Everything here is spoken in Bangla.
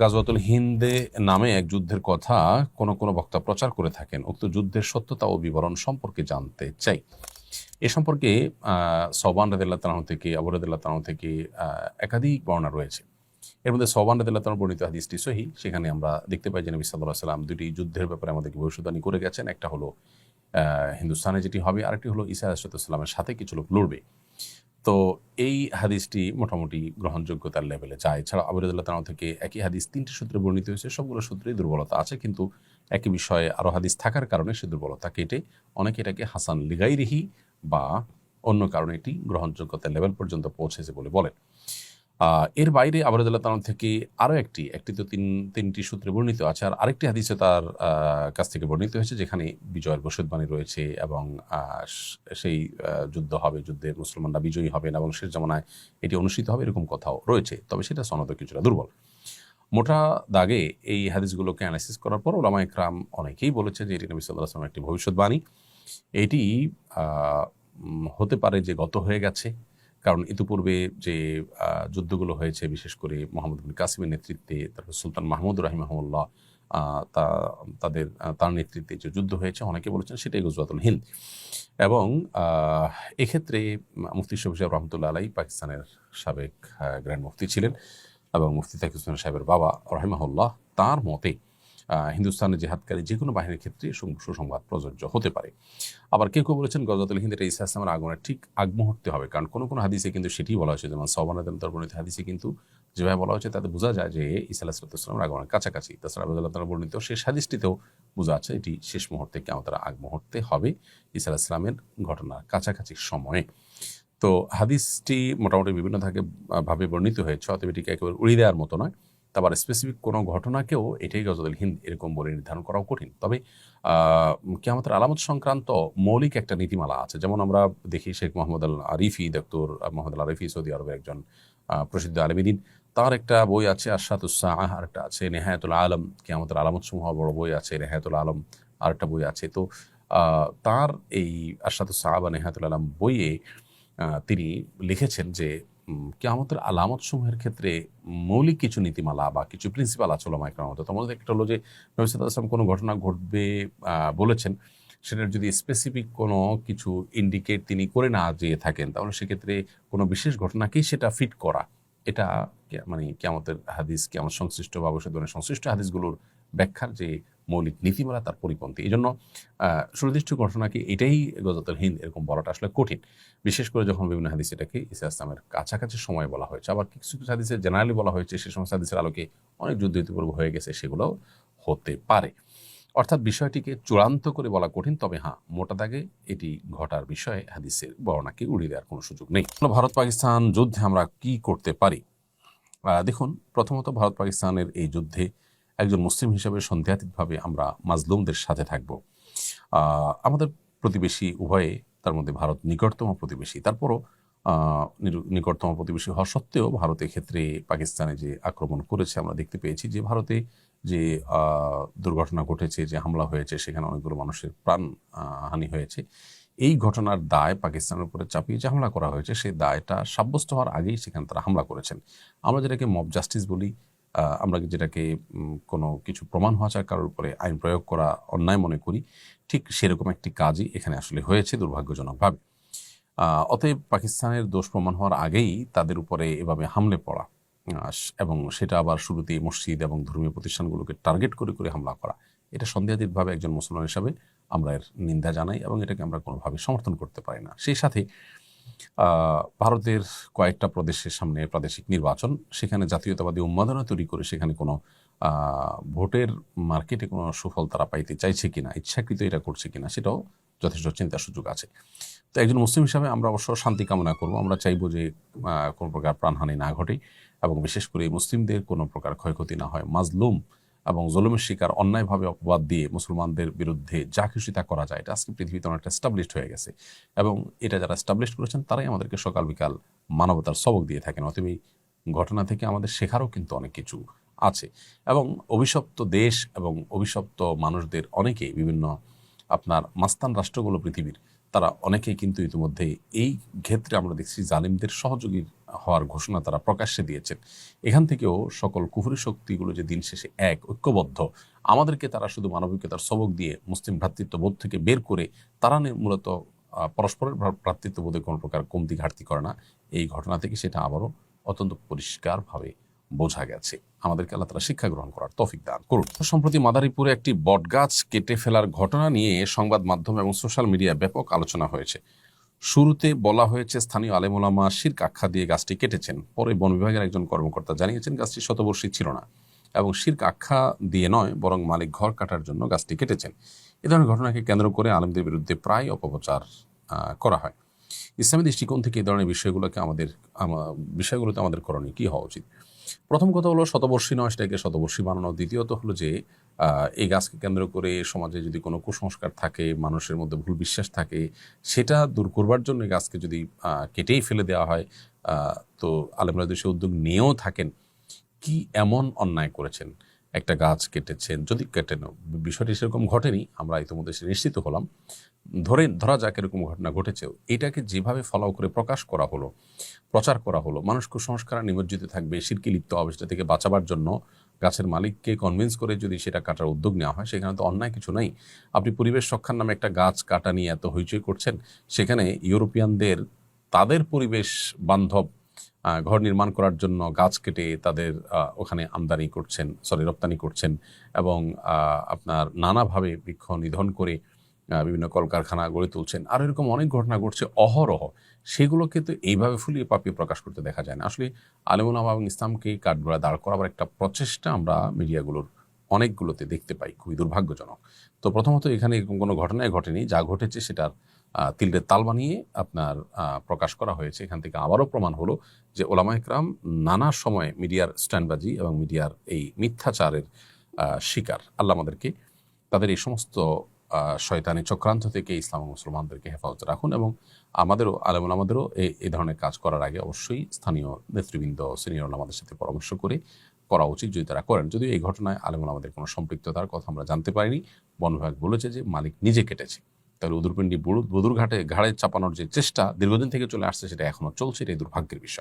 গাজওয়াতুল হিন্দে নামে এক যুদ্ধের কথা কোনো বক্তা প্রচার করে থাকেন। উক্ত যুদ্ধের সত্যতা ও বিবরণ সম্পর্কে জানতে চাই। এ সম্পর্কে সওবান রাদিয়াল্লাহু তাআলা থেকে, আবু রাদিয়াল্লাহু তাআলা থেকে একাধিক বর্ণনা রয়েছে। এর মধ্যে সওবান রাদিয়াল্লাহু তাআলা বর্ণিত হাদিসটি সহিহ। সেখানে আমরা দেখতে পাই যে নবী সাল্লাল্লাহু আলাইহি ওয়াসাল্লাম দুটি যুদ্ধের ব্যাপারে আমাদেরকে ভবিষ্যদ্বাণী করে গেছেন। একটা হলো হিন্দুস্তানে যেটি হবে, আরেকটি হলো ঈসা আলাইহিস সালামের সাথে কিছু লোক লড়বে। তো এই হাদিসটি মোটামুটি গ্রহণযোগ্যতার লেভেলে যায়। এছাড়া আবু রাদিয়াল্লাহু তাআলা থেকে একই হাদিস ৩টি সূত্রে বর্ণিত হয়েছে। সবগুলো সূত্রেই দুর্বলতা আছে, কিন্তু একই বিষয়ে আরও হাদিস থাকার কারণে সে দুর্বলতা কেটে অনেকে এটাকে হাসান লিগাইরিহি বা অন্য কারণে এটি গ্রহণযোগ্যতার লেভেল পর্যন্ত পৌঁছেছে বলে বলেন। এর বাইরে আবু রাদিয়াল্লাহু তাআলা থেকে আরও একটি তো তিনটি সূত্রে বর্ণিত আছে, আর আরেকটি হাদিসে তার কাছ থেকে বর্ণিত হয়েছে যেখানে বিজয়ের ভবিষ্যদ্বাণী রয়েছে এবং সেই যুদ্ধ হবে, যুদ্ধে মুসলমানরা বিজয়ী হবেন এবং শেষ জামানায় এটি অনুষ্ঠিত হবে, এরকম কথাও রয়েছে। তবে সেটা সনদ কিছুটা দুর্বল। মোটা দাগে এই হাদিসগুলোকে অ্যানালাইসিস করার পর ওলামায়ে কেরাম অনেকেই বলেছে যে এটি নবী সাল্লাল্লাহু আলাইহি ওয়াসাল্লামের একটি ভবিষ্যদ্বাণী। এটি হতে পারে যে গত হয়ে গেছে, কারণ ইতিপূর্বে যে যুদ্ধগুলো হয়েছে, বিশেষ করে মোহাম্মদ বিন কাসিমের নেতৃত্বে, তারপর সুলতান মাহমুদ রাহিমাহুল্লাহ তার নেতৃত্বে যে যুদ্ধ হয়েছে, অনেকে বলেছেন সেটাই গজওয়াতুল হিন্দ। এবং এক্ষেত্রে মুফতি শফি সাহেব রহমতুল্লাহ আলাই পাকিস্তানের সাবেক গ্র্যান্ড মুফতি ছিলেন এবং মুফতি তাকি হোসেন সাহেবের বাবা রাহিমাহুল্লাহ, তার মতে হিন্দুস্তানের জেহাদকারী যে কোনো বাহিনীর ক্ষেত্রে সুসংবাদ প্রযোজ্য হতে পারে। আবার কেউ কেউ বলেছেন গজওয়াতুল হিন্দ এটা ঈসা ইসলামের আগমনের ঠিক আগ মুহূর্তে হবে, কারণ কোনো হাদিসে কিন্তু সেটি বলা হয়েছে, যেমন সওবান রাদিয়াল্লাহু বর্ণিত হাদিসে কিন্তু যেভাবে বলা হয়েছে তাতে বোঝা যায় যে ঈসা আলাইহিস সালামের আগমনের কাছাকাছি। তাছাড়া আবু রাদিয়াল্লাহু বর্ণিত শেষ হাদিসটিতেও বোঝা যাচ্ছে এটি শেষ মুহূর্তে, কিয়ামতের আগ মুহূর্তে হবে, ঈসা আলাইহিস সালামের ঘটনার কাছাকাছি সময়ে। তো হাদিসটি মোটামুটি বিভিন্ন ভাবে বর্ণিত হয়েছে, অতএব এটিকে একেবারে উড়িয়ে দেওয়ার মতো নয়। তারপর স্পেসিফিক কোনো ঘটনাকেও এটাই গজওয়াতুল হিন্দ এরকম বলে নির্ধারণ করাও কঠিন। তবে কিয়ামতের আলামত সংক্রান্ত মৌলিক একটা নীতিমালা আছে। যেমন আমরা দেখি শেখ মোহাম্মদ আল আরিফি, ডক্টর মোহাম্মদ আল আরিফি সৌদি আরবের একজন প্রসিদ্ধ আলেমীদ্বীন, তার একটা বই আছে আশরাতুস সাআহ, আরেকটা আছে নেহায়াতুল আলম, কিয়ামতের আলামত সমূহ বড় বই আছে নেহায়াতুল আলম, আরেকটা বই আছে। তো তার এই আশরাতুস সাআহ বা নেহায়াতুল আলম বইয়ে তিনি লিখেছেন যে কিয়ামতের আলামত সমূহের ক্ষেত্রে মৌলিক কিছু নীতিমালা বা কিছু প্রিন্সিপাল আছে ওলামায়ে কেরামের মধ্যে। তার মধ্যে একটা হলো যে নবী সাল্লাল্লাহু আলাইহি ওয়াসাল্লাম কোনো ঘটনা ঘটবে বলেছেন, সেটার যদি স্পেসিফিক কোনো কিছু ইন্ডিকেট তিনি করে না যেয়ে থাকেন, তাহলে সেক্ষেত্রে কোনো বিশেষ ঘটনাকেই সেটা ফিট করা, এটা মানে কিয়ামতের হাদিস, কিয়ামত সংশ্লিষ্ট বা ভবিষ্যদ্বাণী সংশ্লিষ্ট হাদিসগুলোর ব্যাখ্যার যে মৌলিক নীতিমালা তার পরিপন্থী। এই জন্য সুনির্দিষ্ট ঘটনাকে এটাই গজওয়াতুল হিন্দ এরকম বলাটা আসলে কঠিন, বিশেষ করে যখন বিভিন্ন হাদিস এটাকে ঈসা ইসলামের কাছাকাছি সময় বলা হয়েছে। আবার কিছু কিছু হাদিসে জেনারেলি বলা হয়েছে সে সমস্ত হাদিসের আলোকে অনেক যুদ্ধ ইতিপূর্বে হয়ে গেছে, সেগুলোও হতে পারে। অর্থাৎ বিষয়টিকে চূড়ান্ত করে বলা কঠিন, তবে হ্যাঁ, মোটা দাগে এটি ঘটার বিষয়ে হাদিসের বর্ণনাকে উড়িয়ে দেওয়ার কোনো সুযোগ নেই। ভারত পাকিস্তান যুদ্ধে আমরা কি করতে পারি? দেখুন, প্রথমত ভারত পাকিস্তানের এই যুদ্ধে একজন মুসলিম হিসেবে সন্দেহাতীতভাবে আমরা মাজলুমদের সাথে থাকব। আমাদের প্রতিবেশী উভয়ে, তার মধ্যে ভারত নিকটতম প্রতিবেশী, তারপরও নিকটতম প্রতিবেশী হওয়া সত্ত্বেও ভারতের ক্ষেত্রে পাকিস্তানে যে আক্রমণ করেছে, আমরা দেখতে পেয়েছি যে ভারতে যে দুর্ঘটনা ঘটেছে, যে হামলা হয়েছে, সেখানে অনেকগুলো মানুষের প্রাণ হানি হয়েছে। এই ঘটনার দায় পাকিস্তানের উপরে চাপিয়ে যে হামলা করা হয়েছে, সেই দায়টা সাব্যস্ত হওয়ার আগেই সেখানে তারা হামলা করেছেন। আমরা যেটাকে মব জাস্টিস বলি, আমরা যেটাকে কোনো কিছু প্রমাণ হওয়া ছাড়া কারোর উপরে আইন প্রয়োগ করা অন্যায় মনে করি, ঠিক সেরকম একটি কাজই এখানে আসলে হয়েছে দুর্ভাগ্যজনকভাবে। অতএব পাকিস্তানের দোষ প্রমাণ হওয়ার আগেই তাদের উপরে এভাবে হামলে পড়া, এবং সেটা আবার শুরুতেই মসজিদ এবং ধর্মীয় প্রতিষ্ঠানগুলোকে টার্গেট করে করে হামলা করা, এটা সন্দেহাতীতভাবে একজন মুসলমান হিসাবে আমরা এর নিন্দা জানাই এবং এটাকে আমরা কোনোভাবে সমর্থন করতে পারি না। সেই সাথে ভারতের কয়েকটা প্রদেশের সামনে প্রাদেশিক নির্বাচন, সেখানে জাতীয়তাবাদী উন্মাদনা তৈরি করে সেখানে কোনো ভোটের মার্কেটে কোনো সুফল তারা পাইতে চাইছে কিনা, ইচ্ছাকৃত এটা করছে কিনা, সেটাও যথেষ্ট চিন্তার সুযোগ আছে। তো একজন মুসলিম হিসাবে আমরা অবশ্য শান্তি কামনা করব, আমরা চাইবো যে কোনো প্রকার প্রাণহানি না ঘটে এবং বিশেষ করে মুসলিমদের কোনো প্রকার ক্ষয়ক্ষতি না হয়। মাজলুম এবং জুলুমের শিকার অন্যায়ভাবে অপবাদ দিয়ে মুসলমানদের বিরুদ্ধে যা খুশি তা করা যায়, এটা আজকে পৃথিবীতে অনেকটা এস্টাবলিশড হয়ে গেছে এবং এটা যারা এস্টাবলিশ করেছেন তারাই আমাদেরকে সকাল বিকাল মানবতার সবক দিয়ে থাকেন। অতএব এই ঘটনা থেকে আমাদের শেখারও কিন্তু অনেক কিছু আছে এবং অভিশপ্ত দেশ এবং অভিশপ্ত মানুষদের অনেকেই, বিভিন্ন আপনার মাস্তান রাষ্ট্রগুলো পৃথিবীর, তারা অনেকেই কিন্তু ইতিমধ্যে এই ক্ষেত্রে আমরা দেখছি জালিমদের সহযোগীর হওয়ার ঘোষণা তারা প্রকাশ্যে দিয়েছেন। এখান থেকেও সকল কুফরি শক্তিগুলো যে দিন শেষে এক ঐক্যবদ্ধ, আমাদেরকে তারা শুধু মানবিকতার সবক দিয়ে মুসলিম ভ্রাতৃত্ববোধ থেকে বের করে তারা মূলত পরস্পরের ভ্রাতৃত্ববোধে কোনো প্রকার কমতি ঘাটতি করে না। এই ঘটনা থেকে সেটা আবারও অত্যন্ত পরিষ্কারভাবে বোঝা গেছে। আমাদেরকে আল্লাহ তাআলা শিক্ষা গ্রহণ করার তৌফিক দান করুন। সম্প্রতি মাদারীপুরে একটি বটগাছ কেটে ফেলার ঘটনা নিয়ে সংবাদ মাধ্যম এবং সোশ্যাল মিডিয়ায় ব্যাপক আলোচনা হয়েছে। শুরুতে বলা হয়েছে স্থানীয় আলেম ওলামা শিরক আখ্যা দিয়ে গাছটি কেটেছেন। পরে বন বিভাগের একজন কর্মকর্তা জানিয়েছেন গাছটি শতবর্ষী ছিল না এবং শিরক আখ্যা দিয়ে নয়, বরং মালিক ঘর কাটার জন্য গাছটি কেটেছেন। এ ধরনের ঘটনাকে কেন্দ্র করে আলেমদের বিরুদ্ধে প্রায় অপপ্রচার করা হয়। ইসলামী দৃষ্টিকোণ থেকে এই ধরনের বিষয়গুলোতে আমাদের করণীয় কী হওয়া উচিত? প্রথম কথা হলো শতবর্ষী নয় সেটাকে শতবর্ষী বানানো। দ্বিতীয়ত হলো যে এই গাছকে কেন্দ্র করে সমাজে যদি কোনো কুসংস্কার থাকে, মানুষের মধ্যে ভুল বিশ্বাস থাকে, সেটা দূর করবার জন্য এই গাছকে যদি কেটেই ফেলে দেওয়া হয়, তো আলেমরা যদি সে উদ্যোগ নিয়েও থাকেন, কি এমন অন্যায় করেছেন? একটা গাছ কেটেছেন, যদি কেটেন, বিষয়টি সেরকম ঘটেনি, আমরা ইতিমধ্যে সে নিশ্চিত হলাম, ধরা যাক এরকম ঘটনা ঘটেছেও, এটাকে যেভাবে ফলো করে প্রকাশ করা হলো, প্রচার করা হলো, মানুষ কুসংস্কার নিমজ্জিত থাকবে, শিরকে লিপ্ত হবে, সেটা থেকে বাঁচাবার জন্য গাছের মালিককে কনভিন্স করে যদি সেটা কাটার উদ্যোগ নেওয়া হয়, সেখানে তো অন্যায় কিছু নাই। আপনি পরিবেশ রক্ষার নামে একটা গাছ কাটা নিয়ে এত হইচই করছেন, সেখানে ইউরোপিয়ানদের তাদের পরিবেশ বান্ধব ঘর নির্মাণ করার জন্য গাছ কেটে তাদের ওখানে রপ্তানি করছেন এবং আপনার নানাভাবে বৃক্ষ নিধন করে বিভিন্ন কলকারখানা গড়ে তুলছেন। আর এরকম অনেক ঘটনা ঘটছে অহরহ। সেগুলোকে তো এইভাবে ফুলিয়ে পাপিয়ে প্রকাশ করতে দেখা যায় না। আসলে আলেম ওলামা এবং ইসলামকে কাঠগড়ায় দাঁড় করাবার একটা প্রচেষ্টা আমরা মিডিয়াগুলোর অনেকগুলোতে দেখতে পাই, খুবই দুর্ভাগ্যজনক। তো প্রথমত এখানে এরকম কোনো ঘটনাই ঘটেনি, যা ঘটেছে সেটার তিলদের তাল বানিয়ে আপনার প্রকাশ করা হয়েছে। এখান থেকে আবারও প্রমাণ হলো যে ওলামা ইকরাম নানা সময়ে মিডিয়ার স্ট্যান্ডবাজি এবং মিডিয়ার এই মিথ্যাচারের শিকার। আল্লাহ আমাদেরকে তাদের এই সমস্ত শয়তানি চক্রান্ত থেকে ইসলাম ও মুসলমানদেরকে হেফাজত রাখুন এবং আমাদেরও এই ধরনের কাজ করার আগে অবশ্যই স্থানীয় নেতৃবৃন্দ, সিনিয়র ওলামাদের সাথে পরামর্শ করে করা উচিত, যদি তারা করেন। যদিও এই ঘটনায় আমাদের কোনো সম্পৃক্ততার কথা আমরা জানতে পারিনি। বন বিভাগ বলেছে যে মালিক নিজে কেটেছে। তাহলে উদুরপিণ্ডি বদুর ঘাড়ে চাপানোর যে চেষ্টা দীর্ঘদিন থেকে চলে আসছে, সেটা এখনো চলছে। এটাই দুর্ভাগ্যের বিষয়।